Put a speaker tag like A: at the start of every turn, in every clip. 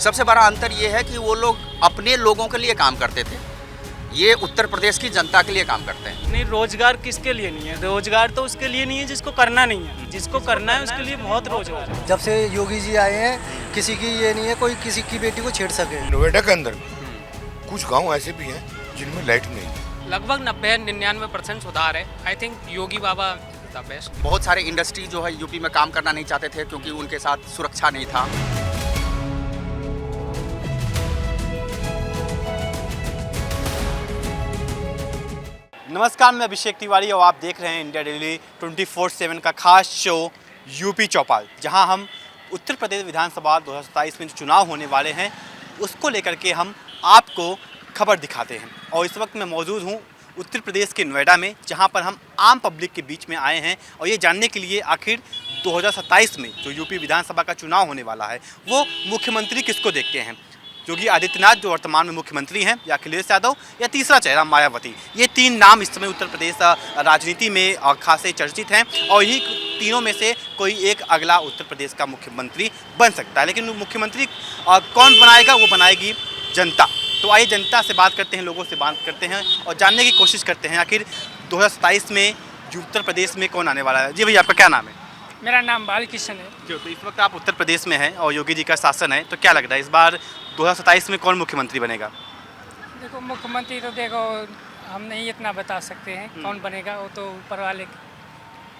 A: सबसे बड़ा अंतर ये है कि वो लोग अपने लोगों के लिए काम करते थे, ये उत्तर प्रदेश की जनता के लिए काम करते हैं।
B: नहीं, रोजगार किसके लिए नहीं है? रोजगार तो उसके लिए नहीं है जिसको करना नहीं है, जिसको करना है उसके लिए बहुत रोजगार है।
C: जब से योगी जी आए हैं किसी की ये नहीं है कोई किसी की बेटी को छेड़ सके।
D: नोएडा के अंदर कुछ गांव ऐसे भी हैं जिनमें लाइट नहीं है।
E: लगभग 90-99% सुधार है। I think Yogi Baba the best.
A: बहुत सारे इंडस्ट्री जो है यूपी में काम करना नहीं चाहते थे क्योंकि उनके साथ सुरक्षा नहीं था।
F: नमस्कार, मैं अभिषेक तिवारी और आप देख रहे हैं इंडिया डेली 24/7 का खास शो यूपी चौपाल, जहां हम उत्तर प्रदेश विधानसभा 2027 में जो चुनाव होने वाले हैं उसको लेकर के हम आपको खबर दिखाते हैं। और इस वक्त मैं मौजूद हूं उत्तर प्रदेश के नोएडा में, जहां पर हम आम पब्लिक के बीच में आए हैं और ये जानने के लिए आखिर 2027 में जो यूपी विधानसभा का चुनाव होने वाला है वो मुख्यमंत्री किसको देखते हैं, योगी आदित्यनाथ जो वर्तमान में मुख्यमंत्री हैं, या अखिलेश यादव, या तीसरा चेहरा मायावती। ये तीन नाम इस समय उत्तर प्रदेश राजनीति में खासे चर्चित हैं और यही तीनों में से कोई एक अगला उत्तर प्रदेश का मुख्यमंत्री बन सकता है। लेकिन मुख्यमंत्री कौन बनाएगा, वो बनाएगी जनता। तो आइए जनता से बात करते हैं, लोगों से बात करते हैं और जानने की कोशिश करते हैं आखिर 2027 में उत्तर प्रदेश में कौन आने वाला है। जी भैया, आपका क्या नाम है?
E: मेरा नाम बालकिशन है।
F: जो तो इस वक्त आप उत्तर प्रदेश में हैं और योगी जी का शासन है, तो क्या लगता है इस बार 2027 में कौन मुख्यमंत्री बनेगा?
E: देखो, मुख्यमंत्री तो देखो हम नहीं इतना बता सकते हैं कौन बनेगा, वो तो ऊपर वाले।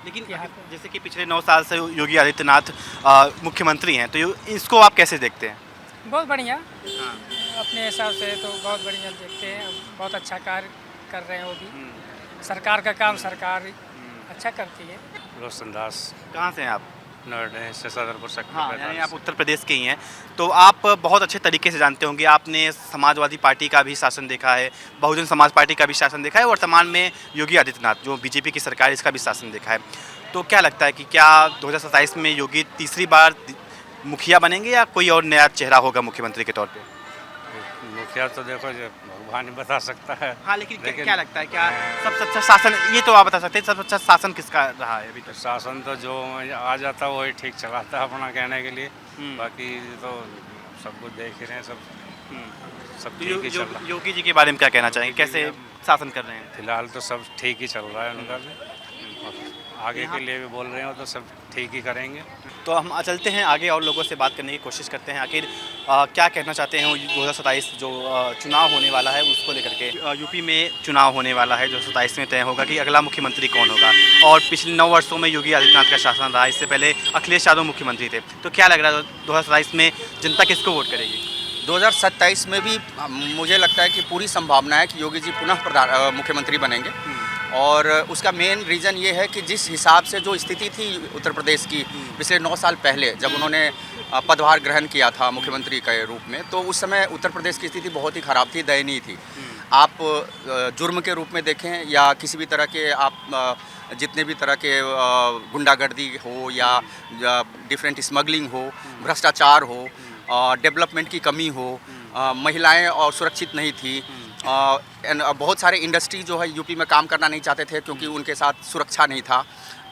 F: लेकिन
E: यहाँ
F: जैसे कि पिछले 9 साल से योगी आदित्यनाथ मुख्यमंत्री हैं, तो इसको आप कैसे देखते हैं?
E: बहुत बढ़िया। अपने हिसाब से तो बहुत बढ़िया देखते हैं, बहुत अच्छा कार्य कर रहे हैं वो भी। सरकार का काम सरकार अच्छा करती है।
G: रोशनदास।
F: कहाँ से हैं आप?
G: नोएडा से सदरपुर सेक्टर
F: हाँ,
G: 45।
F: यानी आप उत्तर प्रदेश के ही हैं, तो आप बहुत अच्छे तरीके से जानते होंगे। आपने समाजवादी पार्टी का भी शासन देखा है, बहुजन समाज पार्टी का भी शासन देखा है, वर्तमान में योगी आदित्यनाथ जो बीजेपी की सरकार, इसका भी शासन देखा है। तो क्या लगता है कि क्या 2027 में योगी तीसरी बार मुखिया बनेंगे या कोई और नया चेहरा होगा मुख्यमंत्री के तौर पे?
G: मुखिया तो देखो जो भगवान ही बता सकता है।
F: हाँ, लेकिन क्या लगता है, क्या सबसे अच्छा शासन, ये तो आप बता सकते हैं, सबसे अच्छा शासन किसका रहा है अभी तक?
G: शासन तो जो आ जाता है वही ठीक चलाता है अपना कहने के लिए। बाकी तो सब कुछ देख ही रहे हैं, सब ठीक ही चल रहा है।
F: योगी जी के बारे में क्या कहना चाहेंगे, कैसे शासन कर रहे हैं?
G: फिलहाल तो सब ठीक ही चल रहा है उनका भी, आगे के लिए भी बोल रहे हो तो सब ठीक ही करेंगे।
F: तो हम चलते हैं आगे और लोगों से बात करने की कोशिश करते हैं आखिर क्या कहना चाहते हैं 2027 जो चुनाव होने वाला है उसको लेकर के। यूपी में चुनाव होने वाला है, 2027 में तय होगा कि अगला मुख्यमंत्री कौन होगा। और पिछले 9 वर्षों में योगी आदित्यनाथ का शासन रहा, इससे पहले अखिलेश यादव मुख्यमंत्री थे। तो क्या लग रहा है 2027 में जनता किसको वोट करेगी?
A: 2027 में भी मुझे लगता है कि पूरी संभावना है कि योगी जी पुनः मुख्यमंत्री बनेंगे। और उसका मेन रीज़न ये है कि जिस हिसाब से जो स्थिति थी उत्तर प्रदेश की पिछले 9 साल पहले जब उन्होंने पदभार ग्रहण किया था मुख्यमंत्री के रूप में, तो उस समय उत्तर प्रदेश की स्थिति बहुत ही ख़राब थी, दयनीय थी। आप जुर्म के रूप में देखें या किसी भी तरह के आप जितने भी तरह के गुंडागर्दी हो या डिफरेंट स्मगलिंग हो, भ्रष्टाचार हो, डेवलपमेंट की कमी हो, महिलाएं और सुरक्षित नहीं थी, बहुत सारे इंडस्ट्री जो है यूपी में काम करना नहीं चाहते थे क्योंकि उनके साथ सुरक्षा नहीं था,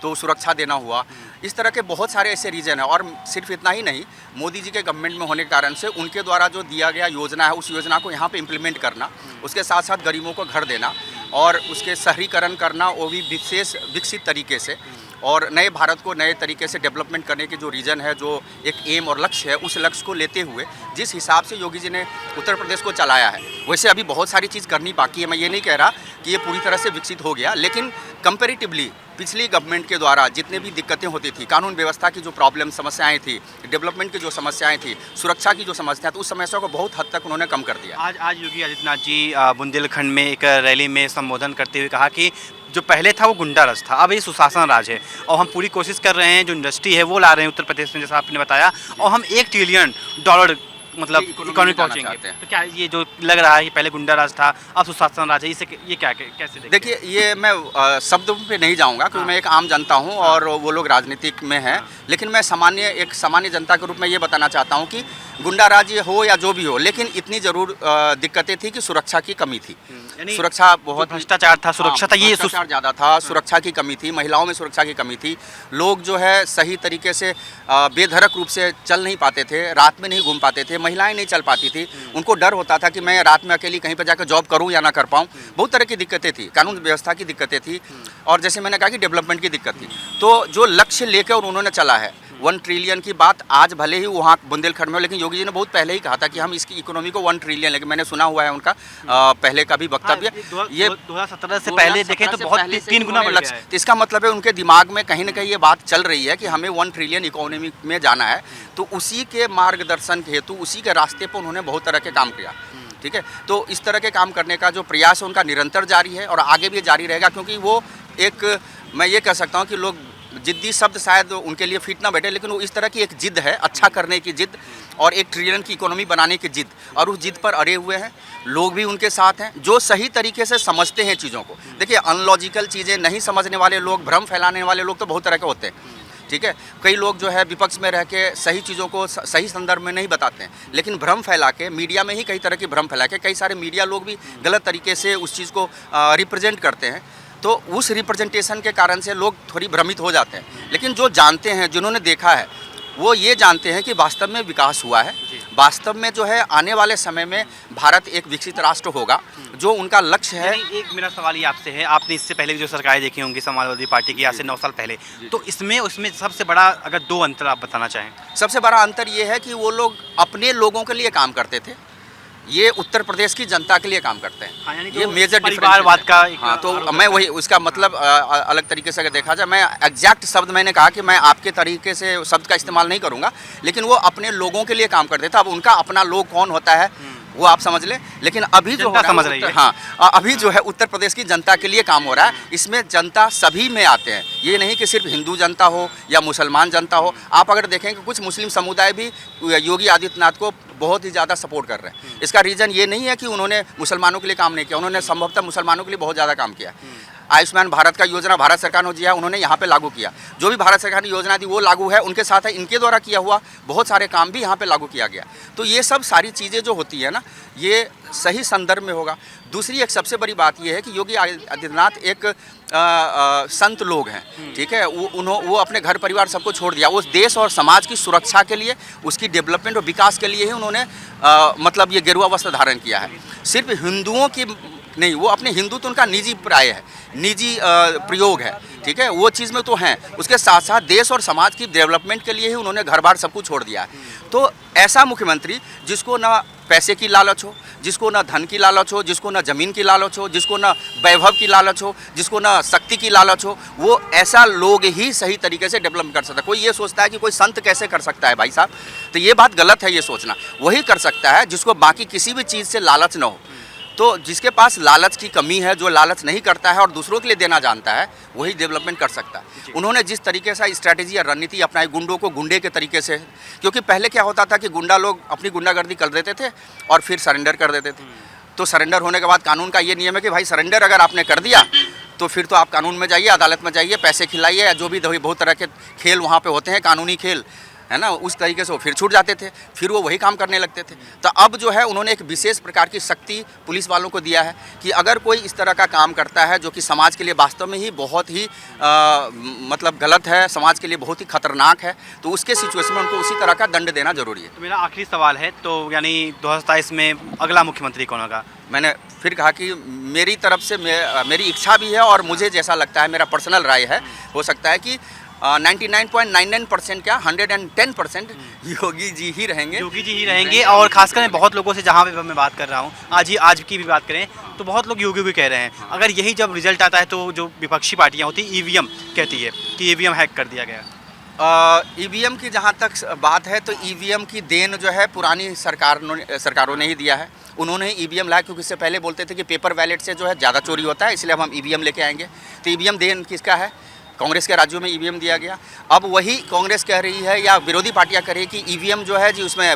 A: तो सुरक्षा देना हुआ। इस तरह के बहुत सारे ऐसे रीज़न हैं। और सिर्फ इतना ही नहीं, मोदी जी के गवर्नमेंट में होने के कारण से उनके द्वारा जो दिया गया योजना है उस योजना को यहाँ पे इम्प्लीमेंट करना, उसके साथ साथ गरीबों को घर देना और उसके शहरीकरण करना, वो भी विकसित तरीके से, और नए भारत को नए तरीके से डेवलपमेंट करने की जो रीजन है, जो एक एम और लक्ष्य है, उस लक्ष्य को लेते हुए जिस हिसाब से योगी जी ने उत्तर प्रदेश को चलाया है, वैसे अभी बहुत सारी चीज़ करनी बाकी है। मैं ये नहीं कह रहा कि ये पूरी तरह से विकसित हो गया, लेकिन कंपैरेटिवली पिछली गवर्नमेंट के द्वारा जितने भी दिक्कतें होती थी, कानून व्यवस्था की जो प्रॉब्लम समस्याएं थी, डेवलपमेंट की जो समस्याएं थी, सुरक्षा की जो समस्या थी, उस समस्या को बहुत हद तक उन्होंने कम कर दिया।
F: आज योगी आदित्यनाथ जी बुंदेलखंड में एक रैली में संबोधन करते हुए कहा कि जो पहले था वो गुंडा राज था, अब ये सुशासन राज है और हम पूरी कोशिश कर रहे हैं, जो इंडस्ट्री है वो ला रहे हैं उत्तर प्रदेश में, जैसा आपने बताया, और हम $1 ट्रिलियन मतलब इकोनॉमी पहुंचेंगे। तो क्या ये जो लग रहा है कि पहले गुंडा राज था अब सुशासन राज है, इसे ये क्या कैसे
A: देखिए, ये मैं शब्दों पे नहीं जाऊंगा क्योंकि मैं एक आम जनता हूं और वो लोग राजनीतिक में हैं, लेकिन मैं एक सामान्य जनता के रूप में ये बताना चाहता हूं कि गुंडाराज हो या जो भी हो, लेकिन इतनी जरूर दिक्कतें थी कि सुरक्षा की कमी थी।
F: यानी
A: सुरक्षा बहुत
F: भ्रष्टाचार था, सुरक्षा था, ये
A: भ्रष्टाचार ज़्यादा था, सुरक्षा की कमी थी, महिलाओं में सुरक्षा की कमी थी। लोग जो है सही तरीके से बेधड़क रूप से चल नहीं पाते थे, रात में नहीं घूम पाते थे, महिलाएं नहीं चल पाती थी। उनको डर होता था कि मैं रात में अकेली कहीं पर जाकर जॉब करूं या ना कर पाऊं। बहुत तरह की दिक्कतें थी, कानून व्यवस्था की दिक्कतें थी, और जैसे मैंने कहा कि डेवलपमेंट की दिक्कत थी। तो जो लक्ष्य लेकर उन्होंने चला है 1 ट्रिलियन की बात, आज भले ही वहाँ बुंदेलखंड में, लेकिन योगी जी ने बहुत पहले ही कहा था कि हम इसकी इकोनॉमी को 1 ट्रिलियन लेकिन मैंने सुना हुआ है उनका पहले का भी वक्तव्य।
F: ये 2017 से पहले देखें तो बहुत 3 गुना बढ़ गया है।
A: तो इसका मतलब है उनके दिमाग में कहीं ना कहीं ये बात चल रही है कि हमें 1 ट्रिलियन इकोनॉमी में जाना है। तो उसी के मार्गदर्शन हेतु, उसी के रास्ते पर उन्होंने बहुत तरह के काम किया। ठीक है, तो इस तरह के काम करने का जो प्रयास है उनका निरंतर जारी है और आगे भी जारी रहेगा, क्योंकि वो एक, मैं ये कह सकता हूँ कि लोग जिद्दी शब्द शायद उनके लिए फिट ना बैठे, लेकिन वो इस तरह की एक जिद है, अच्छा करने की जिद और 1 ट्रिलियन की इकोनॉमी बनाने की जिद, और उस जिद पर अड़े हुए हैं। लोग भी उनके साथ हैं जो सही तरीके से समझते हैं चीज़ों को। देखिए, अनलॉजिकल चीज़ें नहीं समझने वाले लोग, भ्रम फैलाने वाले लोग तो बहुत तरह के होते हैं। ठीक है, कई लोग जो है विपक्ष में रह के सही चीज़ों को सही संदर्भ में नहीं बताते हैं, लेकिन भ्रम फैला के मीडिया में ही कई तरह की भ्रम फैला के कई सारे मीडिया लोग भी गलत तरीके से उस चीज़ को रिप्रेजेंट करते हैं। तो उस रिप्रेजेंटेशन के कारण से लोग थोड़ी भ्रमित हो जाते हैं। लेकिन जो जानते हैं, जिन्होंने देखा है, वो ये जानते हैं कि वास्तव में विकास हुआ है। वास्तव में जो है आने वाले समय में भारत एक विकसित राष्ट्र होगा, जो उनका लक्ष्य है।
F: एक मेरा सवाल ये आपसे है, आपने इससे पहले भी जो सरकारें देखी होंगी समाजवादी पार्टी की, आज से 9 साल पहले, तो उसमें सबसे बड़ा अगर 2 अंतर आप बताना चाहें?
A: सबसे बड़ा अंतर ये है कि वो लोग अपने लोगों के लिए काम करते थे, ये उत्तर प्रदेश की जनता के लिए काम करते हैं।
F: हाँ, यानी
A: ये मेजर
F: परिवारवाद का।
A: हाँ, तो मैं वही उसका मतलब अलग तरीके से अगर देखा जाए, मैं एग्जैक्ट शब्द मैंने कहा कि मैं आपके तरीके से शब्द का इस्तेमाल नहीं करूँगा, लेकिन वो अपने लोगों के लिए काम करते थे। अब उनका अपना लोग कौन होता है वो आप समझ लें, लेकिन अभी जो
F: समझ रही है।
A: हाँ, अभी जो है उत्तर प्रदेश की जनता के लिए काम हो रहा है। इसमें जनता सभी में आते हैं, ये नहीं कि सिर्फ हिंदू जनता हो या मुसलमान जनता हो। आप अगर देखें कि कुछ मुस्लिम समुदाय भी योगी आदित्यनाथ को बहुत ही ज़्यादा सपोर्ट कर रहे हैं। इसका रीज़न ये नहीं है कि उन्होंने मुसलमानों के लिए काम नहीं किया, उन्होंने संभवतः मुसलमानों के लिए बहुत ज़्यादा काम किया। आयुष्मान भारत का योजना भारत सरकार ने दिया, उन्होंने यहाँ पे लागू किया। जो भी भारत सरकार की योजना थी वो लागू है, उनके साथ है इनके द्वारा किया हुआ बहुत सारे काम भी यहाँ पे लागू किया गया। तो ये सब सारी चीज़ें जो होती है ना, ये सही संदर्भ में होगा। दूसरी एक सबसे बड़ी बात ये है कि योगी आदित्यनाथ एक संत लोग हैं। ठीक है, वो अपने घर परिवार सबको छोड़ दिया, उस देश और समाज की सुरक्षा के लिए, उसकी डेवलपमेंट और विकास के लिए ही उन्होंने मतलब ये गेरुआ वस्त्र धारण किया है। सिर्फ हिंदुओं की नहीं, वो अपने हिंदू तो उनका निजी प्राय है, निजी प्रयोग है। ठीक है, वो चीज़ में तो हैं, उसके साथ साथ देश और समाज की डेवलपमेंट के लिए ही उन्होंने घर बार सब कुछ छोड़ दिया है। तो ऐसा मुख्यमंत्री जिसको ना पैसे की लालच हो, जिसको ना धन की लालच हो, जिसको ना ज़मीन की लालच हो, जिसको ना वैभव की लालच हो, जिसको ना शक्ति की लालच हो, वो ऐसा लोग ही सही तरीके से डेवलप कर सकता है। कोई ये सोचता है कि कोई संत कैसे कर सकता है भाई साहब, तो ये बात गलत है। ये सोचना वही कर सकता है जिसको बाकी किसी भी चीज़ से लालच ना हो। तो जिसके पास लालच की कमी है, जो लालच नहीं करता है और दूसरों के लिए देना जानता है, वही डेवलपमेंट कर सकता है। उन्होंने जिस तरीके से स्ट्रैटेजी या रणनीति अपनाई, गुंडों को गुंडे के तरीके से, क्योंकि पहले क्या होता था कि गुंडा लोग अपनी गुंडागर्दी कर देते थे और फिर सरेंडर कर देते थे। तो सरेंडर होने के बाद कानून का ये नियम है कि भाई सरेंडर अगर आपने कर दिया तो फिर तो आप कानून में जाइए, अदालत में जाइए, पैसे खिलाइए, या जो भी बहुत तरह के खेल वहाँ पे होते हैं, कानूनी खेल है ना, उस तरीके से वो फिर छूट जाते थे, फिर वो वही काम करने लगते थे। तो अब जो है उन्होंने एक विशेष प्रकार की शक्ति पुलिस वालों को दिया है कि अगर कोई इस तरह का काम करता है जो कि समाज के लिए वास्तव में ही बहुत ही मतलब गलत है, समाज के लिए बहुत ही खतरनाक है, तो उसके सिचुएशन में उनको उसी तरह का दंड देना जरूरी है।
F: तो मेरा आखिरी सवाल है, तो यानी 2027 में अगला मुख्यमंत्री कौन होगा? मैंने
A: फिर कहा कि मेरी तरफ से मेरी इच्छा भी है और मुझे जैसा लगता है, मेरा पर्सनल राय है, हो सकता है कि 99.99% क्या 110% योगी जी ही रहेंगे।
F: योगी जी ही रहेंगे। और खासकर मैं बहुत लोगों से जहाँ पे मैं बात कर रहा हूँ, आज की भी बात करें तो बहुत लोग योगी भी कह रहे हैं। अगर यही जब रिजल्ट आता है तो जो विपक्षी पार्टियाँ होती हैं ईवीएम कहती है कि ईवीएम हैक कर दिया गया।
A: ईवीएम की जहाँ तक बात है तो ईवीएम की देन जो है पुरानी सरकारों ने ही दिया है। उन्होंने ईवीएम लाया, क्योंकि इससे पहले बोलते थे कि पेपर बैलेट से जो है ज़्यादा चोरी होता है, इसलिए अब हम ईवीएम लेके आएंगे। तो ईवीएम देन किसका है? कांग्रेस के राज्यों में ईवीएम दिया गया। अब वही कांग्रेस कह रही है या विरोधी पार्टियां कह रही है कि ईवीएम जो है जी उसमें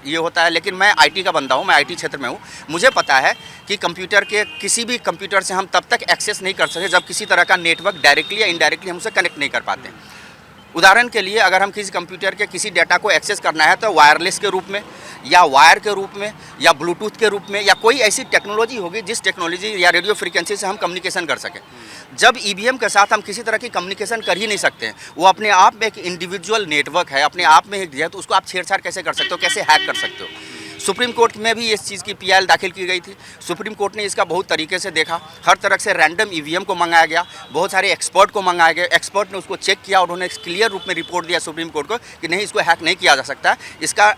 A: ये होता है। लेकिन मैं आईटी का बंदा हूं, मैं आईटी क्षेत्र में हूं, मुझे पता है कि कंप्यूटर के किसी भी कंप्यूटर से हम तब तक एक्सेस नहीं कर सकते जब किसी तरह का नेटवर्क डायरेक्टली या इनडायरेक्टली हम उसे कनेक्ट नहीं कर पाते। उदाहरण के लिए अगर हम किसी कंप्यूटर के किसी डाटा को एक्सेस करना है तो वायरलेस के रूप में या वायर के रूप में या ब्लूटूथ के रूप में, या कोई ऐसी टेक्नोलॉजी होगी जिस टेक्नोलॉजी या रेडियो फ्रीक्वेंसी से हम कम्युनिकेशन कर सकें। जब ईवीएम के साथ हम किसी तरह की कम्युनिकेशन कर ही नहीं सकते हैं, वो अपने आप में एक इंडिविजुअल नेटवर्क है, अपने आप में एक है, तो उसको आप छेड़छाड़ कैसे कर सकते हो, कैसे हैक कर सकते हो। सुप्रीम कोर्ट में भी इस चीज़ की पीआईएल दाखिल की गई थी। सुप्रीम कोर्ट ने इसका बहुत तरीके से देखा, हर तरह से रैंडम ईवीएम को मंगाया गया, बहुत सारे एक्सपर्ट को मंगाया गया, एक्सपर्ट ने उसको चेक किया और उन्होंने क्लियर रूप में रिपोर्ट दिया सुप्रीम कोर्ट को कि नहीं, इसको हैक नहीं किया जा सकता। इसका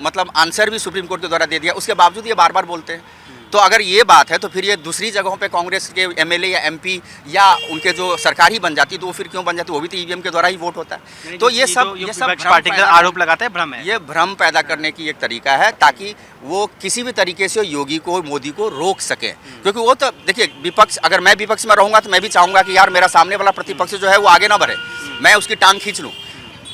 A: मतलब आंसर भी सुप्रीम कोर्ट के द्वारा दे दिया, उसके बावजूद ये बार बार बोलते हैं। तो अगर ये बात है तो फिर ये दूसरी जगहों पे कांग्रेस के एमएलए या एमपी या उनके जो सरकार ही बन जाती, तो वो फिर क्यों बन जाती, वो भी तो ईवीएम के द्वारा ही वोट होता है। तो ये सब
F: पार्टी का आरोप लगाता है, भ्रम है।
A: ये भ्रम पैदा करने की एक तरीका है ताकि वो किसी भी तरीके से योगी को, मोदी को रोक सके। क्योंकि वो तो देखिए, विपक्ष, अगर मैं विपक्ष में रहूँगा तो मैं भी चाहूँगा कि यार मेरा सामने वाला प्रतिपक्ष जो है वो आगे ना बढ़े, मैं उसकी टांग खींच लूँ।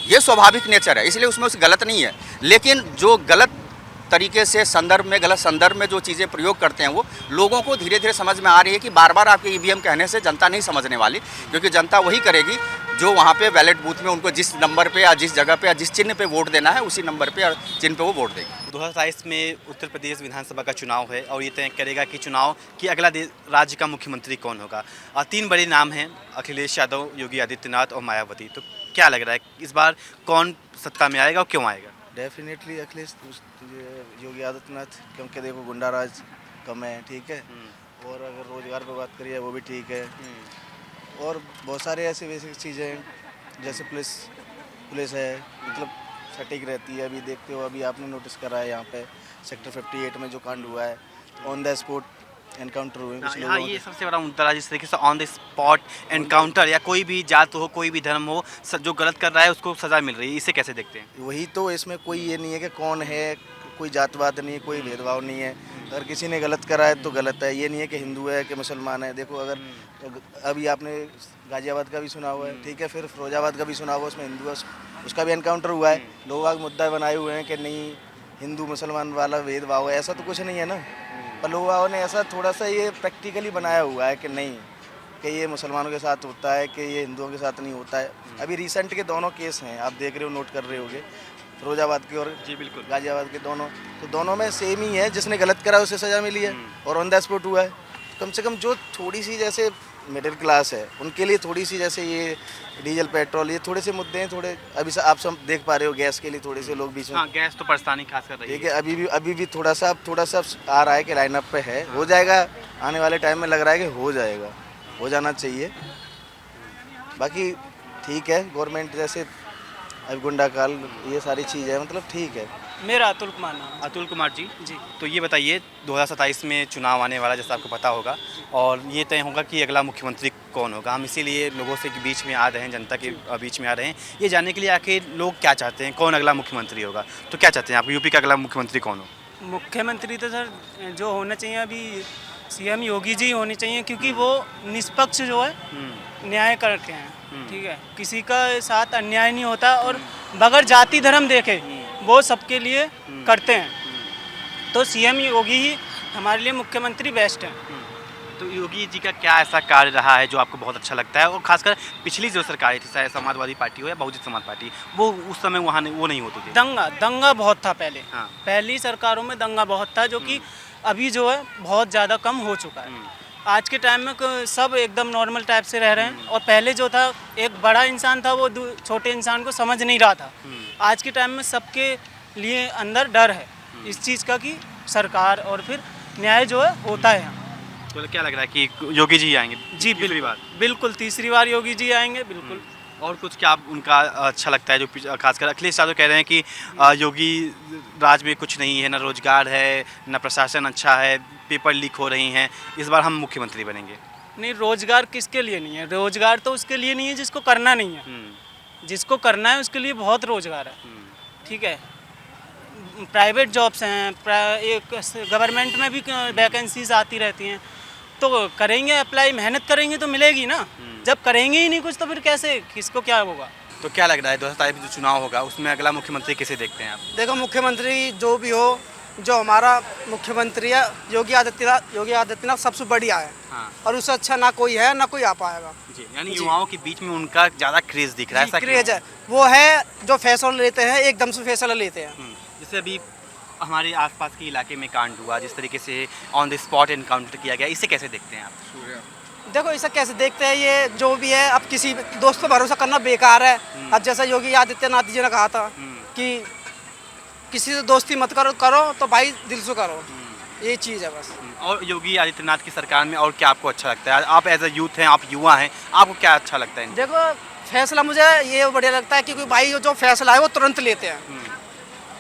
A: ये स्वाभाविक नेचर है, इसलिए उसमें गलत नहीं है। लेकिन जो गलत तरीके से संदर्भ में, गलत संदर्भ में जो चीज़ें प्रयोग करते हैं, वो लोगों को धीरे धीरे समझ में आ रही है कि बार बार आपके ईवीएम कहने से जनता नहीं समझने वाली, क्योंकि जनता वही करेगी जो वहाँ पे बैलेट बूथ में उनको जिस नंबर पे या जिस जगह पे या जिस चिन्ह पे वोट देना है, उसी नंबर पे या चिन्ह पे वो वोट देगी।
F: 2027 में उत्तर प्रदेश विधानसभा का चुनाव है और ये तय करेगा कि चुनाव कि अगला राज्य का मुख्यमंत्री कौन होगा। 3 बड़े नाम हैं, अखिलेश यादव, योगी आदित्यनाथ और मायावती। तो क्या लग रहा है इस बार कौन सत्ता में आएगा और क्यों आएगा?
H: डेफिनेटली अखिलेश योगी आदित्यनाथ, क्योंकि देखो गुंडा राज कम है, ठीक है, और अगर रोजगार पर बात करिए वो भी ठीक है, और बहुत सारे ऐसे बेसिक चीज़ें हैं जैसे पुलिस है, मतलब सटीक रहती है। अभी देखते हो, अभी आपने नोटिस करा है यहाँ पे सेक्टर 58 में जो कांड हुआ है, ऑन द स्पॉट एनकाउंटर हुए कुछ लोगों
F: ये सबसे बड़ा मुद्दा है, जिस तरीके से ऑन द स्पॉट एनकाउंटर, या कोई भी जात हो, कोई भी धर्म हो, जो गलत कर रहा है उसको सजा मिल रही है, इसे कैसे देखते हैं?
H: वही तो, इसमें कोई ये नहीं है कि कौन है, कोई जातवाद नहीं है, कोई भेदभाव नहीं है। अगर किसी ने गलत करा है तो गलत है, ये नहीं है कि हिंदू है कि मुसलमान है। देखो, अगर अभी आपने गाजियाबाद का भी सुना हुआ है, ठीक है, फिर फिरोजाबाद का भी सुना हुआ, उसमें हिंदू है, उसका भी एनकाउंटर हुआ है। लोग आज मुद्दा बनाए हुए हैं कि नहीं हिंदू मुसलमान वाला भेदभाव है, ऐसा तो कुछ नहीं है ना। पर लोगों ने ऐसा थोड़ा सा ये प्रैक्टिकली बनाया हुआ है कि नहीं, कि ये मुसलमानों के साथ होता है, कि ये हिंदुओं के साथ नहीं होता है। अभी रिसेंट के दोनों केस हैं, आप देख रहे हो, नोट कर रहे होगे, फिरोजाबाद के और
F: जी बिल्कुल
H: गाजियाबाद के दोनों, तो दोनों में सेम ही है, जिसने गलत करा उसे सज़ा मिली है और ऑन द स्पॉट हुआ है। कम से कम जो थोड़ी सी जैसे मिडिल क्लास है उनके लिए थोड़ी सी, जैसे ये डीजल पेट्रोल, ये थोड़े से मुद्दे हैं, थोड़े अभी से आप सब देख पा रहे हो, गैस के लिए थोड़े से लोग बीच में,
F: हाँ, गैस तो परेशानी खास कर रही है।
H: ठीक है, अभी भी थोड़ा सा आ रहा है कि लाइन अप पे है, हो जाएगा आने वाले टाइम में, लग रहा है कि हो जाएगा, हो जाना चाहिए। बाकी ठीक है, गवर्नमेंट जैसे अब गुंडा काल, ये सारी चीज़ है, मतलब ठीक है।
B: मेरा अतुल कुमार नाम है।
F: अतुल कुमार जी,
B: जी।
F: तो ये बताइए 2027 में चुनाव आने वाला, जैसा आपको पता होगा, और ये तय होगा कि अगला मुख्यमंत्री कौन होगा। हम इसीलिए लोगों से के बीच में आ रहे हैं, जनता के बीच में आ रहे हैं, ये जानने के लिए आखिर लोग क्या चाहते हैं, कौन अगला मुख्यमंत्री होगा। तो क्या चाहते हैं आप, यूपी का अगला मुख्यमंत्री कौन हो?
B: मुख्यमंत्री तो सर जो होना चाहिए अभी सीएम योगी जी होने चाहिए, क्योंकि वो निष्पक्ष जो है न्याय करते हैं, ठीक है, किसी का साथ अन्याय नहीं होता और बगैर जाति धर्म देखे वो सबके लिए करते हैं। तो सीएम योगी ही हमारे लिए मुख्यमंत्री बेस्ट है।
F: तो योगी जी का क्या ऐसा कार्य रहा है जो आपको बहुत अच्छा लगता है, और खासकर पिछली जो सरकारें थी, चाहे समाजवादी पार्टी हो या बहुजन समाज पार्टी, वो उस समय वहाँ वो नहीं होती थी?
B: दंगा बहुत था पहले,
F: हाँ।
B: पहली सरकारों में दंगा बहुत था, जो कि अभी जो है बहुत ज़्यादा कम हो चुका है। आज के टाइम में सब एकदम नॉर्मल टाइप से रह रहे हैं, और पहले जो था एक बड़ा इंसान था वो छोटे इंसान को समझ नहीं रहा था। आज के टाइम में सबके लिए अंदर डर है इस चीज़ का कि सरकार और फिर न्याय जो है होता है यहाँ।
F: तो क्या लग रहा है कि योगी जी आएंगे?
B: जी बिल्कुल तीसरी बार योगी जी आएंगे, बिल्कुल।
F: और कुछ क्या उनका अच्छा लगता है, जो खासकर अखिलेश यादव कह रहे हैं कि योगी राज में कुछ नहीं है, ना रोजगार है, ना प्रशासन अच्छा है, पेपर लीक हो रही हैं, इस बार हम मुख्यमंत्री बनेंगे?
B: नहीं, रोजगार किसके लिए नहीं है? रोजगार तो उसके लिए नहीं है जिसको करना नहीं है। जिसको करना है उसके लिए बहुत रोजगार है, ठीक है। प्राइवेट जॉब्स हैं, एक गवर्नमेंट में भी वैकेंसीज आती रहती हैं, तो करेंगे अप्लाई, मेहनत करेंगे तो मिलेगी ना। जब करेंगे ही नहीं कुछ तो फिर कैसे, किसको क्या होगा?
F: तो क्या लग रहा है 2027 में जो चुनाव होगा उसमें अगला मुख्यमंत्री किसे देखते हैं आप?
I: देखो, मुख्यमंत्री जो भी हो, जो हमारा मुख्यमंत्री है योगी आदित्यनाथ सबसे बढ़िया है।
F: हाँ।
I: और उससे अच्छा ना कोई है, ना कोई आ पाएगा
F: जी। यानी युवाओं के बीच में उनका ज़्यादा क्रेज दिख रहा है, ऐसा
I: क्रेज है। वो है जो फैसला लेते हैं एकदम से फैसला लेते हैं।
F: जैसे अभी हमारे आसपास के इलाके में कांड हुआ, जिस तरीके से ऑन द स्पॉट एनकाउंटर किया गया, इसे कैसे देखते हैं आप?
I: देखो इसे कैसे देखते हैं, ये जो भी है अब किसी दोस्त पर भरोसा करना बेकार है। अब जैसा योगी आदित्यनाथ जी ने कहा था कि किसी से दोस्ती मत करो तो भाई दिल से करो, ये चीज़ है बस।
F: और योगी आदित्यनाथ की सरकार में और क्या आपको अच्छा लगता है? आप एज अ यूथ हैं, आप युवा हैं, आपको क्या अच्छा लगता है?
I: देखो फैसला मुझे ये बढ़िया लगता है कि भाई जो फैसला है वो तुरंत लेते हैं,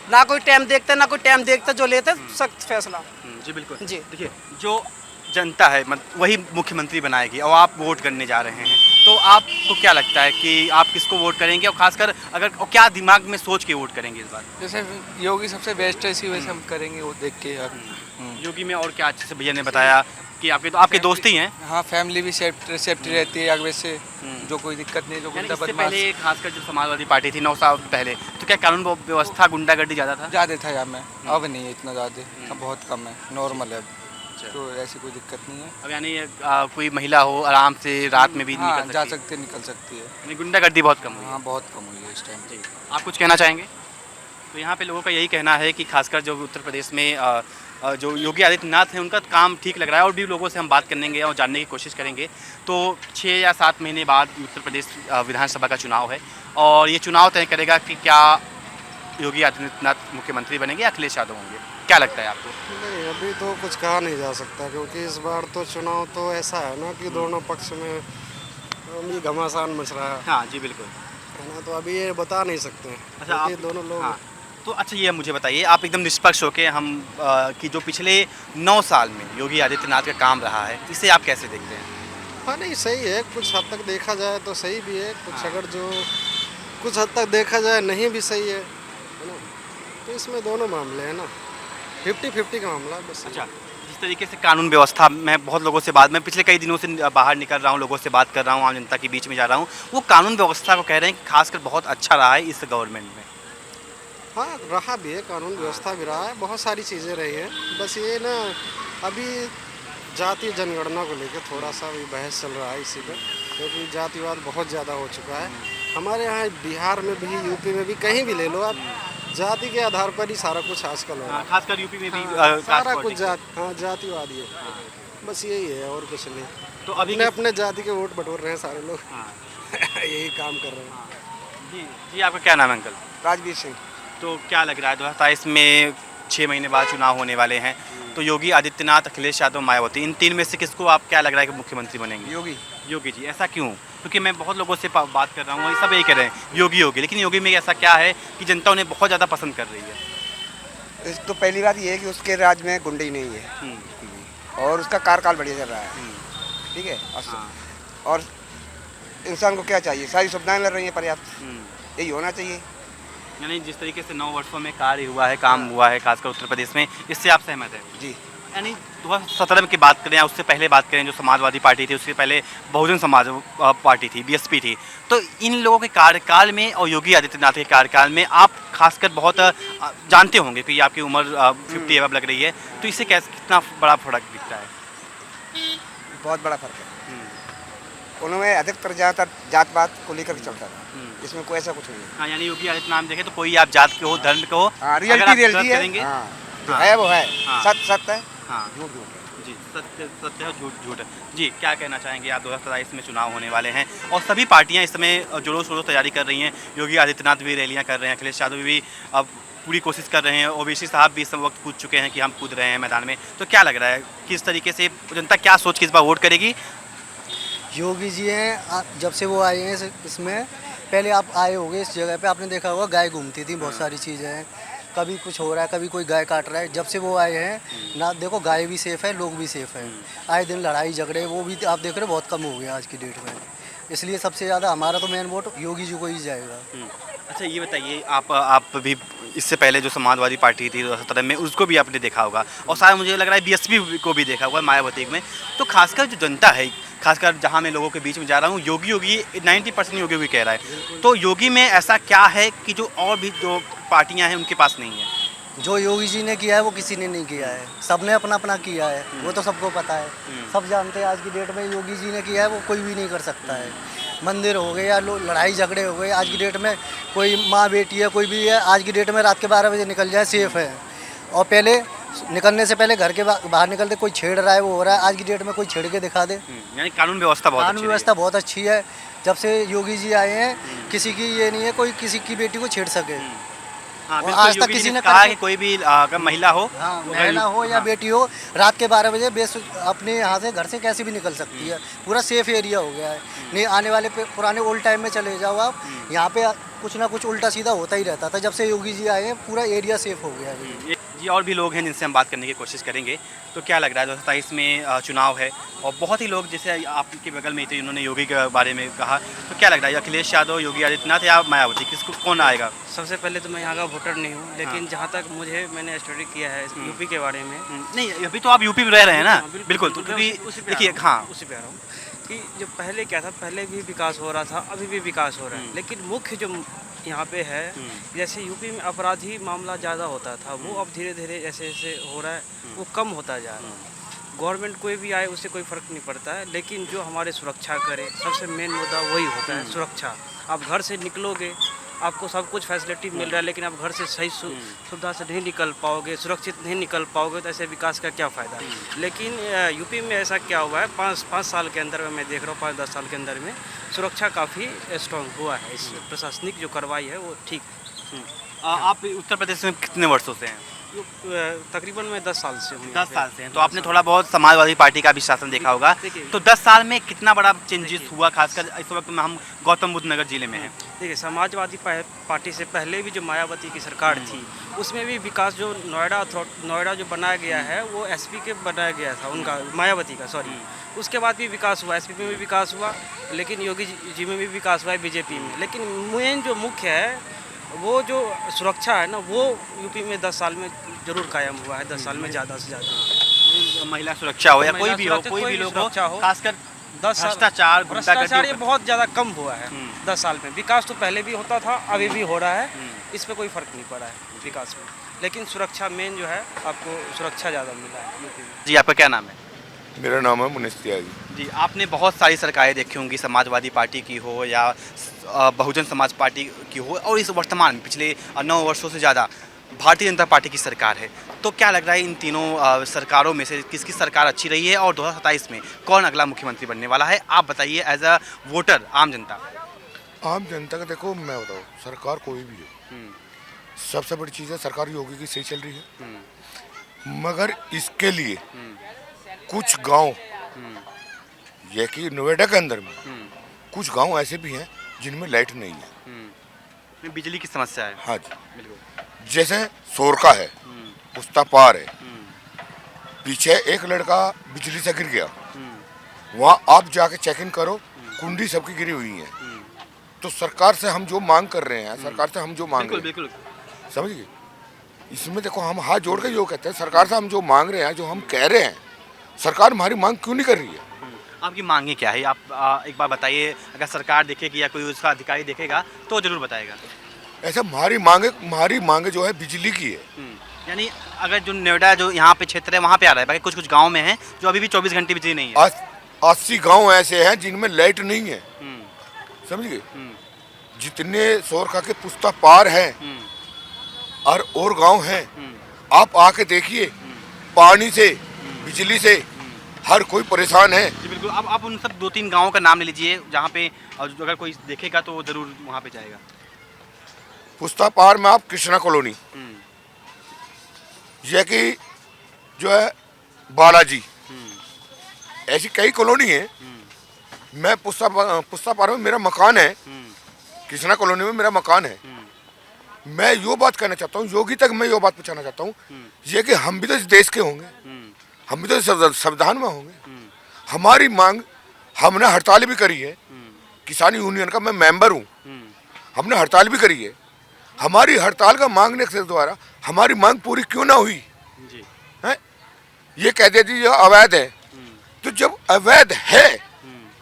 I: ना कोई टाइम देखते ना कोई टाइम देखते, जो लेते सख्त फैसला।
F: जी बिल्कुल
I: जी।
F: देखिए, जो जनता है वही मुख्यमंत्री बनाएगी और आप वोट करने जा रहे हैं, तो आपको क्या लगता है कि आप किसको वोट करेंगे और खासकर अगर और क्या दिमाग में सोच के वोट करेंगे इस बार?
J: जैसे योगी सबसे बेस्ट है, इसी वजह से हम करेंगे वो देख के यार।
F: योगी में और क्या अच्छे से भैया ने बताया कि आपके दोस्त ही हैं?
J: हाँ, फैमिली भी सेफ्टी रहती है आगे से, जो कोई दिक्कत नहीं, जो
F: यानी
J: गुंडा
F: इससे
J: बदमाश
F: पहले खासकर जब समाजवादी पार्टी थी 9 साल पहले, तो क्या कानून व्यवस्था गुंडागर्दी ज़्यादा था?
J: ज़्यादा था यार में, अब नहीं है इतना ज़्यादा, अब बहुत कम है, नॉर्मल है अब, तो ऐसी कोई दिक्कत नहीं है।
F: अब यानी कोई महिला हो आराम से रात में भी
J: हाँ,
F: निकल
J: जा
F: सकती है?
J: निकल सकती है।
F: यानी गुंडागर्दी बहुत कम हुई है।
J: हाँ, बहुत कम हुई है इस टाइम।
F: जी, आप कुछ कहना चाहेंगे? तो यहाँ पे लोगों का यही कहना है कि खासकर जो उत्तर प्रदेश में जो योगी आदित्यनाथ हैं उनका काम ठीक लग रहा है, और भी लोगों से हम बात करेंगे और जानने की कोशिश करेंगे। तो 6 या 7 महीने बाद उत्तर प्रदेश विधानसभा का चुनाव है, और ये चुनाव तय करेगा कि क्या योगी आदित्यनाथ मुख्यमंत्री बनेंगे या अखिलेश यादव होंगे। क्या लगता है आपको?
C: नहीं, अभी तो कुछ कहा नहीं जा सकता, क्योंकि इस बार तो चुनाव तो ऐसा है ना कि दोनों पक्ष में अभी घमासान मच रहा
F: हाँ जी बिल्कुल
C: है ना, तो अभी ये बता नहीं सकते हैं।
F: अच्छा,
C: क्योंकि
F: आप
C: दोनों लोग
F: हाँ, तो अच्छा ये मुझे बताइए, आप एकदम निष्पक्ष होके हम कि जो पिछले 9 साल में योगी आदित्यनाथ का काम रहा है, इसे आप कैसे देखते हैं?
C: हाँ नहीं, सही है, कुछ हद तक देखा जाए तो सही भी है, कुछ अगर जो कुछ हद तक देखा जाए नहीं भी सही है ना, तो इसमें दोनों मामले हैं ना, 50-50 का मामला है बस।
F: अच्छा, जिस तरीके से कानून व्यवस्था, मैं बहुत लोगों से मैं पिछले कई दिनों से बाहर निकल रहा हूँ, लोगों से बात कर रहा हूँ, आम जनता के बीच में जा रहा हूँ, वो कानून व्यवस्था को कह रहे हैं कि खासकर बहुत अच्छा रहा है इस गवर्नमेंट में।
C: हाँ, रहा भी है, कानून व्यवस्था भी रहा है, बहुत सारी चीज़ें रही हैं, बस ये ना अभी जातीय जनगणना को लेकर थोड़ा सा भी बहस चल रहा है इसी पर, क्योंकि जातिवाद बहुत ज़्यादा हो चुका है हमारे यहाँ, बिहार में भी, यूपी में भी, कहीं भी ले लो आप, जाति के आधार पर ही सारा कुछ आजकल हो रहा है।
F: खासकर यूपी में भी
C: सारा कुछ जातिवाद ही है, बस यही है और कुछ नहीं।
F: तो अभी
C: अपने जाति के वोट बटोर रहे हैं सारे लोग। यही काम कर रहे हैं।
F: जी जी, आपका क्या नाम है अंकल?
H: राजवीर सिंह।
F: तो क्या लग रहा है 2027 में 6 महीने बाद चुनाव होने वाले हैं, तो योगी आदित्यनाथ, अखिलेश यादव, मायावती, इन 3 में से किसको आप क्या लग रहा है कि मुख्यमंत्री बनेंगे? योगी जी। ऐसा क्यों? क्योंकि मैं बहुत लोगों से बात कर रहा हूँ, सब यही कह रहे हैं योगी, लेकिन योगी में ऐसा क्या है कि जनता उन्हें बहुत ज़्यादा पसंद कर रही है?
H: तो पहली बात ये है कि उसके राज्य में गुंडे ही नहीं है, और उसका कार्यकाल बढ़िया चल रहा है, ठीक है। और इंसान को क्या चाहिए, सारी सुविधाएं मिल रही हैं पर्याप्त, यही होना चाहिए।
F: यानी जिस तरीके से 9 वर्षों में कार्य हुआ है, काम हुआ है, खासकर उत्तर प्रदेश में, इससे आप सहमत हैं?
H: जी।
F: यानी 2017 की बात करें या उससे पहले बात करें, जो समाजवादी पार्टी थी, उससे पहले बहुजन समाज पार्टी थी, बीएसपी थी, तो इन लोगों के कार्यकाल में और योगी आदित्यनाथ के कार्यकाल में आप खासकर बहुत जानते होंगे कि आपकी उम्र 50 अबव लग रही है, तो इससे कितना बड़ा फर्क दिखता है?
H: बहुत बड़ा फर्क है। उन्होंने अधिकतर ज़्यादातर जात पात को लेकर चलता था, इसमें कोई ऐसा कुछ नहीं है।
F: हाँ, यानी योगी आदित्यनाथ देखें तो कोई आप जात के हो, धर्म के हो,
H: रियलिटी
F: करेंगे
H: है, वो है, सत्य है,
F: हाँ, झूठ जी, सत्य है, झूठ है। जी, क्या कहना चाहेंगे आप? 2027 में चुनाव होने वाले हैं और सभी पार्टियां इस समय जोरों शोरों तैयारी कर रही हैं, योगी आदित्यनाथ भी रैलियां कर रहे हैं, अखिलेश यादव भी अब पूरी कोशिश कर रहे हैं, ओवैसी साहब भी इस वक्त कूद चुके हैं कि हम कूद रहे हैं मैदान में, तो क्या लग रहा है किस तरीके से जनता क्या सोच के इस बार वोट करेगी?
C: योगी जी हैं, जब से वो आए हैं इसमें, पहले आप आए होंगे इस जगह पे, आपने देखा होगा गाय घूमती थी, बहुत सारी चीज़ें हैं, कभी कुछ हो रहा है, कभी कोई गाय काट रहा है, जब से वो आए हैं ना, देखो गाय भी सेफ़ है, लोग भी सेफ़ हैं, आए दिन लड़ाई झगड़े वो भी आप देख रहे हो बहुत कम हो गया आज की डेट में, इसलिए सबसे ज़्यादा हमारा तो मेन वोट योगी जी को ही जाएगा।
F: अच्छा ये बताइए, आप भी इससे पहले जो समाजवादी पार्टी थी 2017 में, उसको भी आपने देखा होगा, और शायद मुझे लग रहा है बीएसपी को भी देखा होगा, मायावती में, तो खासकर जो जनता है, खासकर जहाँ मैं लोगों के बीच में जा रहा हूँ, योगी 90% योगी कह रहा है, तो योगी में ऐसा क्या है कि जो और भी जो पार्टियाँ हैं उनके पास नहीं है?
C: जो योगी जी ने किया है वो किसी ने नहीं किया है, सबने अपना अपना किया है, वो तो सबको पता है, सब जानते हैं आज की डेट में योगी जी ने किया है वो कोई भी नहीं कर सकता है। मंदिर हो गए या लड़ाई झगड़े हो गए, आज की डेट में कोई माँ बेटी है, कोई भी है, आज की डेट में रात के 12 बजे निकल जाए सेफ़ है। और पहले निकलने से पहले घर के बाहर निकलते कोई छेड़ रहा है वो हो रहा है, आज की डेट में कोई छेड़ के दिखा दे।
F: यानी कानून व्यवस्था बहुत
C: कानून व्यवस्था बहुत अच्छी है। जब से योगी जी आए हैं किसी की ये नहीं है कोई किसी की बेटी को छेड़ सके।
F: हाँ,
C: और आज तक किसी ने
F: कहा है कि कोई भी अगर महिला हो,
C: हाँ, महिला हो या बेटी हो रात के 12 बजे अपने यहाँ से घर से कैसे भी निकल सकती है। पूरा सेफ एरिया हो गया है। नहीं आने वाले पुराने ओल्ड टाइम में चले जाओ आप, यहाँ पे कुछ ना कुछ उल्टा सीधा होता ही रहता था। जब से योगी जी आए हैं पूरा एरिया सेफ हो गया है।
F: जी और भी लोग हैं जिनसे हम बात करने की कोशिश करेंगे। तो क्या लग रहा है 2027 में चुनाव है और बहुत ही लोग जैसे आपके बगल में थे उन्होंने योगी के बारे में कहा, तो क्या लग रहा है अखिलेश यादव, योगी आदित्यनाथ या मायावती, किसको कौन आएगा?
B: सबसे पहले तो मैं यहाँ का वोटर नहीं हूँ, लेकिन जहाँ तक मैंने स्टडी किया है यूपी के बारे में।
F: नहीं अभी तो आप यूपी में रह रहे हैं ना। बिल्कुल, तो क्योंकि देखिए हाँ
B: उसी पे आ रहा हूँ कि जो पहले क्या था, पहले भी विकास हो रहा था, अभी भी विकास हो रहा है, लेकिन मुख्य जो यहाँ पे है जैसे यूपी में अपराधी मामला ज़्यादा होता था, वो अब धीरे धीरे जैसे जैसे हो रहा है वो कम होता जा रहा है। गवर्नमेंट कोई भी आए उससे कोई फ़र्क नहीं पड़ता है, लेकिन जो हमारे सुरक्षा करे सबसे मेन मुद्दा वही होता है, सुरक्षा। आप घर से निकलोगे आपको सब कुछ फैसिलिटी मिल रहा है, लेकिन आप घर से सही सुविधा से नहीं निकल पाओगे, सुरक्षित नहीं निकल पाओगे, तो ऐसे विकास का क्या फ़ायदा। लेकिन यूपी में ऐसा क्या हुआ है, पाँच साल के अंदर में मैं देख रहा हूँ, 5-10 साल के अंदर में सुरक्षा काफ़ी स्ट्रॉन्ग हुआ है। इस प्रशासनिक जो कार्रवाई है वो ठीक।
F: आप उत्तर प्रदेश में कितने वर्षों से हैं?
B: तकरीबन मैं 10 साल से हूँ।
F: 10 साल से हैं, तो आपने थोड़ा बहुत समाजवादी पार्टी का भी शासन देखा होगा। तो 10 साल में कितना बड़ा चेंजेस हुआ, खासकर इस वक्त में हम गौतम बुद्ध नगर जिले में हैं?
B: देखिए समाजवादी पार्टी से पहले भी जो मायावती की सरकार थी उसमें भी विकास, जो नोएडा जो बनाया गया है वो एसपी के बनाया गया था उनका, मायावती का सॉरी। उसके बाद भी विकास हुआ, एसपी में भी विकास हुआ, लेकिन योगी जी में भी विकास हुआ है, बीजेपी में। लेकिन मेन जो मुख्य है वो जो सुरक्षा है ना, वो यूपी में 10 साल में जरूर कायम हुआ है, 10 साल में ज़्यादा से ज़्यादा।
F: महिला सुरक्षा हो या कोई भी हो, कोई भी लोग हो, खासकर
B: 10 साल भ्रष्टाचार ये बहुत ज़्यादा कम हुआ है 10 साल में। विकास तो पहले भी होता था, अभी भी हो रहा है, इस पर कोई फ़र्क नहीं पड़ा है विकास में, लेकिन सुरक्षा मेन जो है आपको सुरक्षा ज़्यादा मिला है यूपी में।
F: जी आपका क्या नाम है?
D: मेरा नाम है मुनीष त्यागी।
F: जी आपने बहुत सारी सरकारें देखी होंगी, समाजवादी पार्टी की हो या बहुजन समाज पार्टी की हो, और इस वर्तमान में पिछले 9 वर्षों से ज़्यादा भारतीय जनता पार्टी की सरकार है। तो क्या लग रहा है इन तीनों सरकारों में से किसकी सरकार अच्छी रही है और 2027 में कौन अगला मुख्यमंत्री बनने वाला है? आप बताइए एज अ वोटर, आम जनता।
D: आम जनता का देखो मैं बताऊँ, सरकार कोई भी हो, सबसे बड़ी चीज़ है सरकार योगी की सही चल रही है, मगर इसके लिए कुछ गांव, ये कि नोएडा के अंदर में कुछ गांव ऐसे भी हैं जिनमें लाइट नहीं है,
F: बिजली की समस्या है।
D: हाँ जी बिल्कुल। जैसे सोरका है, पुस्ता पार है, पीछे एक लड़का बिजली से गिर गया, वहाँ आप जाके चेक इन करो, कुंडी सबकी गिरी हुई है। तो सरकार से हम जो मांग कर रहे हैं, सरकार से हम जो मांग रहे हैं, समझ गए, इसमें देखो हम हाथ जोड़ के जो कहते हैं, सरकार से हम जो मांग रहे हैं, जो हम कह रहे हैं, सरकार हमारी मांग क्यों नहीं कर रही है?
F: आपकी मांगे क्या है? आप एक बार बताइए, अगर सरकार देखेगी या कोई उसका अधिकारी देखेगा तो जरूर बताएगा।
D: ऐसा हमारी मांगे जो है बिजली की है।
F: यानी अगर जो नोएडा जो यहाँ पे क्षेत्र है वहाँ पे आ रहा है, बाकी कुछ कुछ गांव में है जो अभी भी 24 घंटे बिजली नहीं है।
D: 80 गांव ऐसे हैं जिनमें लाइट नहीं है, समझ गए। जितने सोरखा के पुस्ता पार हैं और गांव हैं, आप आके देखिए, पानी से बिजली से हर कोई परेशान है।
F: जी बिल्कुल। अब आप उन सब 2-3 गांवों का नाम ले लीजिए जहाँ पे अगर कोई देखेगा तो वो जरूर वहाँ पे जाएगा।
D: पुस्ता पार में आप कृष्णा कॉलोनी, यह कि जो है बालाजी, ऐसी कई कॉलोनी है। मैं पुस्ता पार में मेरा मकान है, कृष्णा कॉलोनी में मेरा मकान है। मैं यो बात कहना चाहता हूँ, योगी तक मैं यो बात पहुँचाना चाहता हूँ, ये कि हम भी तो इस देश के होंगे, हम भी तो संविधान में होंगे। हमारी मांग, हमने हड़ताल भी करी है, किसान यूनियन का मैं मेंबर हूँ, हमने हड़ताल भी करी है। हमारी हड़ताल का मांगने के द्वारा हमारी मांग पूरी क्यों ना हुई है? ये कह देती ये अवैध है, तो जब अवैध है,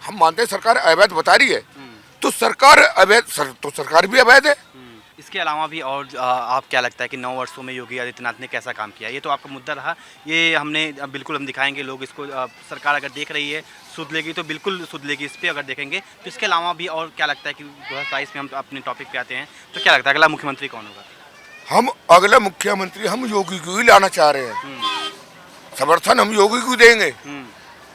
D: हम मानते हैं सरकार अवैध बता रही है, तो सरकार अवैध तो सरकार भी अवैध है।
F: इसके अलावा भी और आप क्या लगता है कि 9 वर्षों में योगी आदित्यनाथ ने कैसा काम किया? ये तो आपका मुद्दा रहा, ये हमने बिल्कुल हम दिखाएंगे, लोग इसको सरकार अगर देख रही है सुध लेगी तो बिल्कुल सुध लेगी इस पर अगर देखेंगे। तो इसके अलावा भी और क्या लगता है कि 2022 में हम अपने टॉपिक पे आते हैं, तो क्या लगता है अगला मुख्यमंत्री कौन होगा?
D: हम अगला मुख्यमंत्री हम योगी को ही लाना चाह रहे हैं। समर्थन हम योगी को देंगे,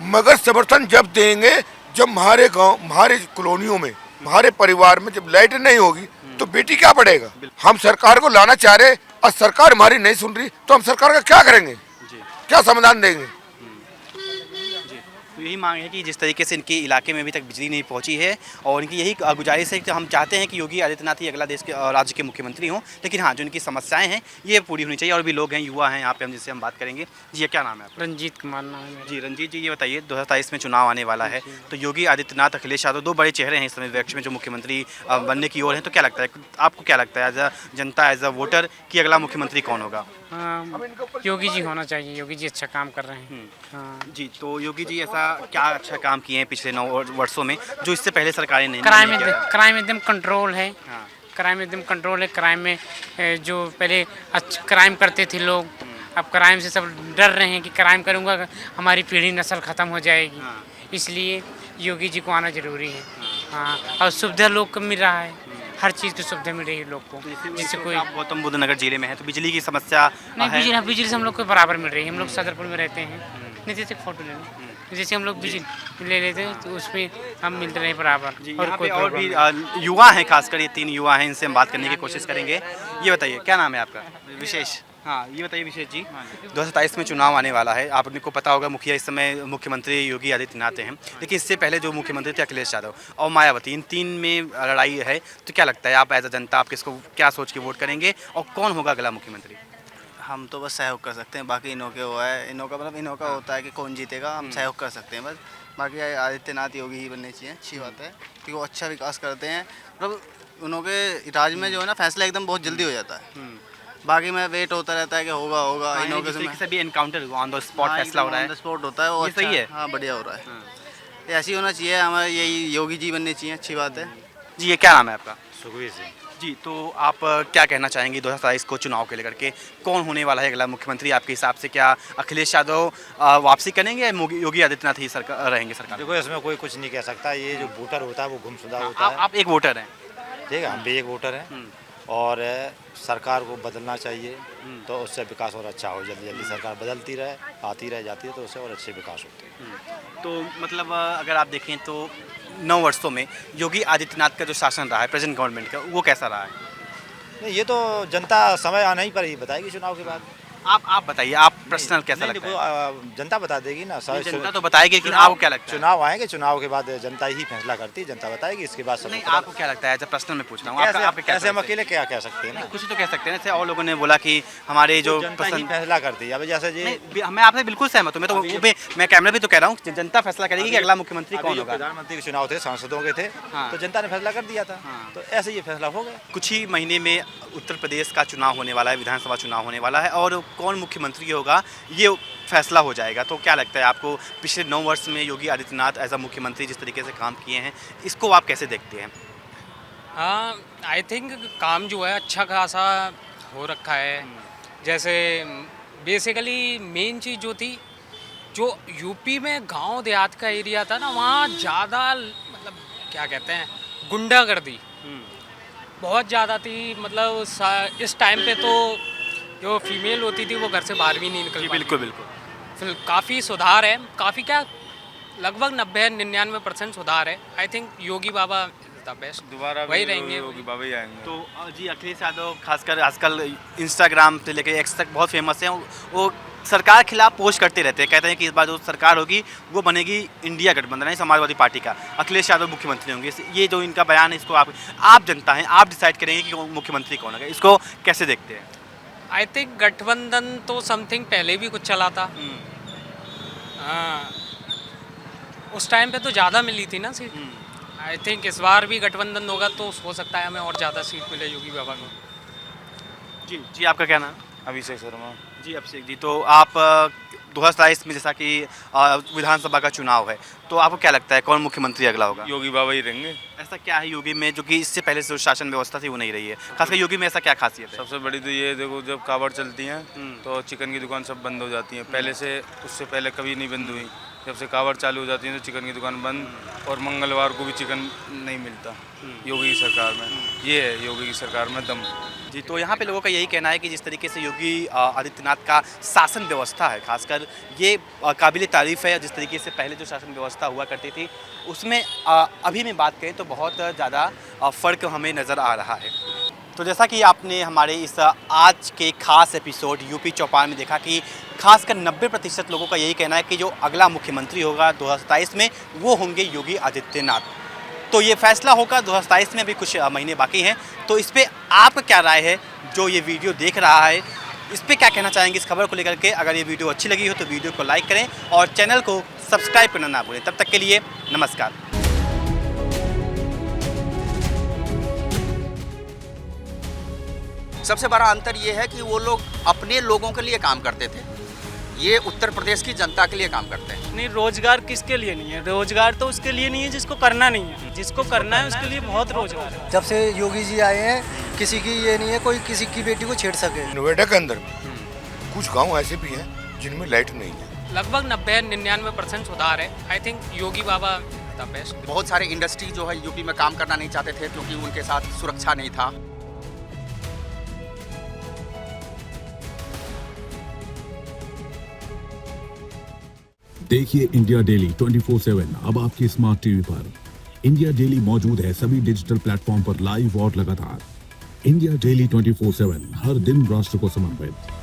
D: मगर समर्थन जब देंगे जब हमारे गांव, हमारे कॉलोनियों में, हमारे परिवार में जब लाइट नहीं होगी तो बेटी क्या पढ़ेगा। हम सरकार को लाना चाह रहे और सरकार हमारी नहीं सुन रही तो हम सरकार का क्या करेंगे, क्या समाधान देंगे।
F: तो यही मांग है कि जिस तरीके से इनके इलाके में अभी तक बिजली नहीं पहुंची है और इनकी यही गुजारिश है कि हम चाहते हैं कि योगी आदित्यनाथ ही अगला देश के राज्य के मुख्यमंत्री हों, लेकिन हाँ जो इनकी समस्याएं हैं ये पूरी होनी चाहिए। और भी लोग हैं, युवा हैं यहाँ पे, हम जिससे हम बात करेंगे। जी क्या नाम है आपका?
E: रंजीत कुमार नाम है।
F: जी रंजीत जी, ये बताइए 2027 में चुनाव आने वाला है, तो योगी आदित्यनाथ, अखिलेश यादव, दो बड़े चेहरे हैं इस समय विपक्ष में जो मुख्यमंत्री बनने की ओर हैं। तो क्या लगता है आपको, क्या लगता है as a Janata, as a voter, कि अगला मुख्यमंत्री कौन होगा?
E: योगी जी होना चाहिए, योगी जी अच्छा काम कर रहे हैं। हाँ।
F: जी, तो योगी जी ऐसा क्या अच्छा काम किए हैं पिछले 9 वर्षों में जो इससे पहले सरकारें नहीं
E: क्राइम एकदम कंट्रोल है। क्राइम एकदम कंट्रोल है। क्राइम में जो पहले अच्छा क्राइम करते थे लोग, अब क्राइम से सब डर रहे हैं कि क्राइम करूँगा हमारी पीढ़ी नस्ल ख़त्म हो जाएगी, इसलिए योगी जी को आना ज़रूरी है। हाँ, और सुविधा लोग को मिल रहा है, हर चीज़ की सुविधा मिल रही है लोग को। जिससे कोई
F: गौतम बुद्ध नगर जिले में है तो बिजली की समस्या
E: नहीं, बिजली से हम लोग को बराबर मिल रही है। हम लोग सदरपुर में रहते हैं, नहीं जैसे फोटो ले लो, जैसे हम लोग बिजली ले लेते हैं तो उसमें हम मिलते रहे बराबर।
F: और भी युवा हैं, खासकर ये 3 युवा हैं, इनसे हम बात करने की कोशिश करेंगे। ये बताइए क्या नाम है आपका?
H: विशेष।
F: हाँ, ये बताइए विशेष जी, 2027 में चुनाव आने वाला है, आपको पता होगा मुखिया इस समय मुख्यमंत्री योगी आदित्यनाथ हैं, लेकिन इससे पहले जो मुख्यमंत्री थे अखिलेश यादव और मायावती, इन 3 में लड़ाई है। तो क्या लगता है आप एज अ जनता आप किसको क्या सोच के वोट करेंगे और कौन होगा अगला मुख्यमंत्री?
H: हम तो बस सहयोग कर सकते हैं, बाकी इन्हों के वो है, इन्हों का मतलब इन्हों का होता है कि कौन जीतेगा, हम सहयोग कर सकते हैं बस। बाकी आदित्यनाथ योगी ही बनने चाहिए, अच्छी बात है कि वो अच्छा विकास करते हैं। मतलब उन्हों के राज में जो है ना फैसला एकदम बहुत जल्दी हो जाता है। बाकी में वेट होता रहता है कि होगा इन्हों के
F: भी एनकाउंटर ऑन द स्पॉट फैसला हो रहा है,
H: ऑन द स्पॉट होता है, वो
F: ये सही है।
H: हाँ, बढ़िया हो रहा है। ऐसी होना चाहिए, हमारे यही योगी जी बनने चाहिए, अच्छी बात है।
F: जी, ये क्या नाम है आपका?
G: सुखवीर सिंह।
F: जी, तो आप क्या कहना चाहेंगे 2027 को चुनाव के लेकर के, कौन होने वाला है अगला मुख्यमंत्री आपके हिसाब से? क्या अखिलेश यादव वापसी करेंगे या योगी आदित्यनाथ ही सरकार रहेंगे सरकार?
K: देखो इसमें कोई कुछ नहीं कह सकता, ये जो वोटर होता है वो गुमशुदा होता है।
F: आप एक वोटर हैं,
K: ठीक है, हम भी एक वोटर हैं और सरकार को बदलना चाहिए तो उससे विकास और अच्छा हो। जल्दी जल्दी सरकार बदलती रहे, आती रहे, जाती है तो उससे और अच्छे विकास होते हैं।
F: तो मतलब अगर आप देखें तो 9 वर्षों में योगी आदित्यनाथ का जो शासन रहा है प्रेजेंट गवर्नमेंट का, वो कैसा रहा है?
K: नहीं, ये तो जनता समय आने ही पर ही बताएगी चुनाव के बाद।
F: आप बताइए, आप पर्सनल कैसा लगता है?
K: जनता बता देगी ना,
F: जनता तो बताएगी, लेकिन आपको क्या लगता है?
K: चुनाव आएंगे, चुनाव के बाद जनता ही फैसला करती है, जनता बताएगी, इसके बाद सब।
F: नहीं, आपको क्या लगता है? जब पर्सनल में पूछ रहा हूँ,
K: ऐसे हम अकेले क्या कह सकते हैं ना,
F: कुछ तो कह सकते हैं। जैसे और लोगों ने बोला कि हमारे जो
K: जनता ही फैसला करती है। अब जैसे जी
F: मैं आपसे बिल्कुल सहमत हूँ, मैं कैमरा भी तो कह रहा हूँ, जनता फैसला करेगी कि अगला मुख्यमंत्री कौन होगा।
K: प्रधानमंत्री के चुनाव थे, सांसदों के थे, तो जनता ने फैसला कर दिया था, तो ऐसे ये फैसला हो गया।
F: कुछ ही महीने में उत्तर प्रदेश का चुनाव होने वाला है, विधानसभा चुनाव होने वाला है, और कौन मुख्यमंत्री होगा ये फैसला हो जाएगा। तो क्या लगता है आपको पिछले 9 वर्ष में योगी आदित्यनाथ एज अ मुख्यमंत्री जिस तरीके से काम किए हैं, इसको आप कैसे देखते हैं?
L: हाँ, आई थिंक काम जो है अच्छा खासा हो रखा है। जैसे बेसिकली मेन चीज़ जो थी, जो यूपी में गांव देहात का एरिया था ना, वहाँ ज़्यादा मतलब क्या कहते हैं गुंडागर्दी बहुत ज़्यादा थी। मतलब इस टाइम पे तो जो फीमेल होती थी वो घर से बाहर भी नहीं निकल पाती।
F: बिल्कुल।
L: फिर काफ़ी सुधार है, काफ़ी क्या लगभग 90-99% सुधार है। I think Yogi Baba the best,
G: दोबारा
L: वही रहेंगे,
G: योगी बाबा ही आएंगे।
F: तो जी अखिलेश यादव खासकर आजकल इंस्टाग्राम से लेकर एक्स तक बहुत फेमस हैं, वो सरकार खिलाफ पोस्ट करते रहते हैं, कहते हैं कि इस बार जो सरकार होगी वो बनेगी इंडिया गठबंधन है समाजवादी पार्टी का, अखिलेश यादव मुख्यमंत्री होंगे। ये जो इनका बयान है, इसको आप जनता हैं, आप डिसाइड करेंगे कि मुख्यमंत्री कौन होगा, इसको कैसे देखते हैं?
L: आई थिंक गठबंधन तो समथिंग पहले भी कुछ चला था। हाँ, उस टाइम पे तो ज़्यादा मिली थी ना सीट। आई थिंक इस बार भी गठबंधन होगा तो हो सकता है हमें और ज़्यादा सीट मिले योगी बाबा को।
F: जी आपका क्या नाम?
G: अभिषेक शर्मा।
F: जी अभिषेक जी, तो आप 2027 में जैसा कि विधानसभा का चुनाव है, तो आपको क्या लगता है कौन मुख्यमंत्री अगला होगा?
G: योगी बाबा ही रहेंगे।
F: ऐसा क्या है योगी में जो कि इससे पहले जो शासन व्यवस्था थी वो नहीं रही है? खासकर योगी में ऐसा क्या खासियत है?
G: सबसे बड़ी तो ये देखो, जब कावड़ चलती हैं तो चिकन की दुकान सब बंद हो जाती हैं। पहले से उससे पहले कभी नहीं बंद हुई। जब से कावड़ चालू हो जाती है तो चिकन की दुकान बंद, और मंगलवार को भी चिकन नहीं मिलता योगी की सरकार में। ये है योगी की सरकार में दम।
F: जी, तो यहाँ पे लोगों का यही कहना है कि जिस तरीके से योगी आदित्यनाथ का शासन व्यवस्था है, खासकर ये काबिल तारीफ़ है। जिस तरीके से पहले जो शासन व्यवस्था हुआ करती थी उसमें अभी में बात करें तो बहुत ज़्यादा फ़र्क हमें नज़र आ रहा है। तो जैसा कि आपने हमारे इस आज के खास एपिसोड यूपी चौपाल में देखा कि खासकर 90% लोगों का यही कहना है कि जो अगला मुख्यमंत्री होगा 2027 में वो होंगे योगी आदित्यनाथ। तो ये फैसला होगा 2027 में, अभी कुछ महीने बाकी हैं। तो इस पर आपका क्या राय है जो ये वीडियो देख रहा है, इस पर क्या कहना चाहेंगे इस खबर को लेकर के? अगर ये वीडियो अच्छी लगी हो तो वीडियो को लाइक करें और चैनल को सब्सक्राइब करना ना भूलें। तब तक के लिए नमस्कार।
A: सबसे बड़ा अंतर ये है कि वो लोग अपने लोगों के लिए काम करते थे, ये उत्तर प्रदेश की जनता के लिए काम करते हैं।
B: नहीं, रोजगार किसके लिए नहीं है? रोजगार तो उसके लिए नहीं है जिसको करना नहीं है। जिसको करना है उसके लिए बहुत रोजगार है।
C: जब से योगी जी आए हैं किसी की ये नहीं है कोई किसी की बेटी को छेड़ सके।
D: नोएडा के अंदर कुछ गांव ऐसे भी हैं जिनमें लाइट नहीं है।
L: लगभग 90-99% सुधार है। I think Yogi Baba the best.
A: बहुत सारे इंडस्ट्री जो है यूपी में काम करना नहीं चाहते थे क्योंकि उनके साथ सुरक्षा नहीं था।
M: देखिए इंडिया डेली 24/7 अब आपकी स्मार्ट टीवी पर। इंडिया डेली मौजूद है सभी डिजिटल प्लेटफॉर्म पर लाइव और लगातार। इंडिया डेली 24/7 हर दिन राष्ट्र को समर्पित।